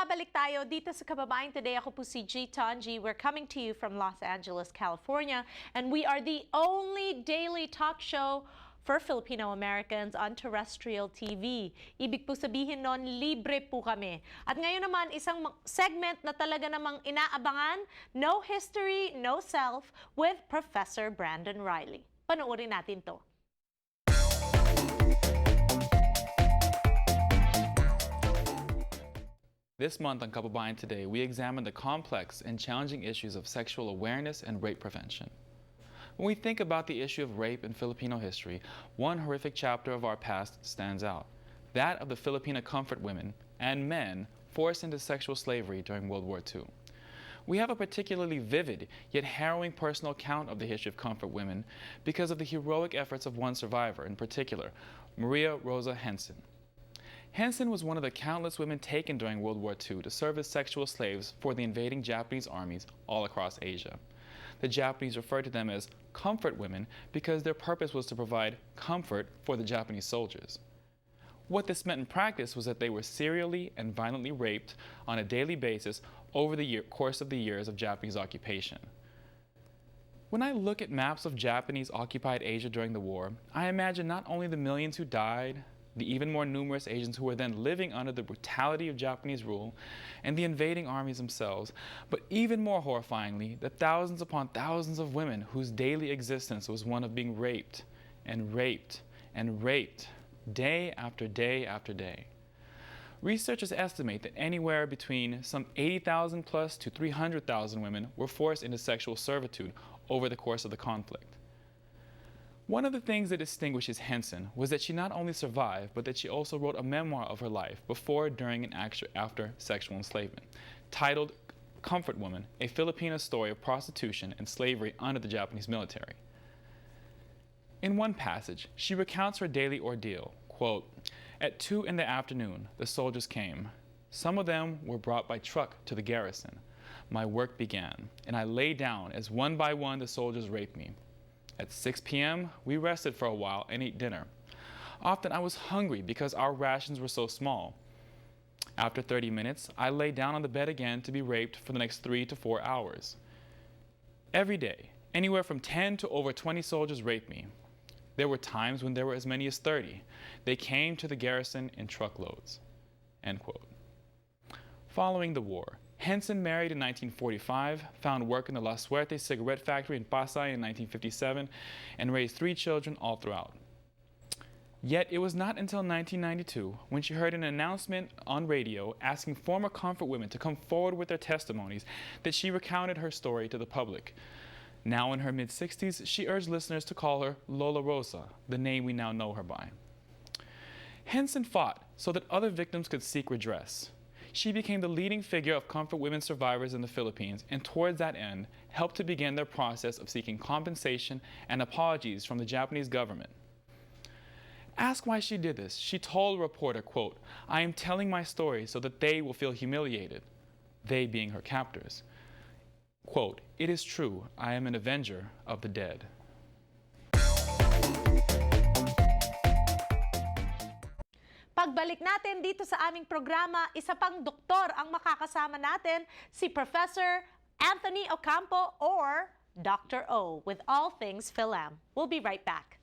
Nagbabalik tayo dito sa Kababayan Today. Ako po si G. Tanji. We're coming to you from Los Angeles, California. And we are the only daily talk show for Filipino Americans on terrestrial TV. Ibig po sabihin nun, libre po kami. At ngayon naman, isang segment na talaga namang inaabangan, No History, No Self, with Professor Brandon Reilly. Panoorin natin to. This month on Kababayan Today, we examine the complex and challenging issues of sexual awareness and rape prevention. When we think about the issue of rape in Filipino history, one horrific chapter of our past stands out, that of the Filipino comfort women and men forced into sexual slavery during World War II. We have a particularly vivid yet harrowing personal account of the history of comfort women because of the heroic efforts of one survivor in particular, Lola Rosa. Henson was one of the countless women taken during World War II to serve as sexual slaves for the invading Japanese armies all across Asia. The Japanese referred to them as comfort women because their purpose was to provide comfort for the Japanese soldiers. What this meant in practice was that they were serially and violently raped on a daily basis over the course of the years of Japanese occupation. When I look at maps of Japanese-occupied Asia during the war, I imagine not only the millions who died, the even more numerous Asians who were then living under the brutality of Japanese rule, and the invading armies themselves, but even more horrifyingly, the thousands upon thousands of women whose daily existence was one of being raped and raped and raped, day after day after day. Researchers estimate that anywhere between some 80,000 plus to 300,000 women were forced into sexual servitude over the course of the conflict. One of the things that distinguishes Henson was that she not only survived, but that she also wrote a memoir of her life before, during, and after sexual enslavement, titled Comfort Woman, a Filipino story of prostitution and slavery under the Japanese military. In one passage, she recounts her daily ordeal, quote, "At 2 in the afternoon, the soldiers came. Some of them were brought by truck to the garrison. My work began, and I lay down as one by one the soldiers raped me. At 6 p.m., we rested for a while and ate dinner. Often I was hungry because our rations were so small. After 30 minutes, I lay down on the bed again to be raped for the next 3 to 4 hours. Every day, anywhere from 10 to over 20 soldiers raped me. There were times when there were as many as 30. They came to the garrison in truckloads." End quote. Following the war, Henson married in 1945, found work in the La Suerte cigarette factory in Pasay in 1957, and raised 3 children all throughout. Yet it was not until 1992, when she heard an announcement on radio asking former comfort women to come forward with their testimonies, that she recounted her story to the public. Now in her mid-60s, she urged listeners to call her Lola Rosa, the name we now know her by. Henson fought so that other victims could seek redress. She became the leading figure of comfort women survivors in the Philippines, and towards that end, helped to begin their process of seeking compensation and apologies from the Japanese government. Asked why she did this, she told a reporter, quote, "I am telling my story so that they will feel humiliated," they being her captors. Quote, "It is true, I am an avenger of the dead." Pagbalik natin dito sa aming programa, isa pang doktor ang makakasama natin, si Professor Anthony Ocampo or Dr. O with all things Philam. We'll be right back.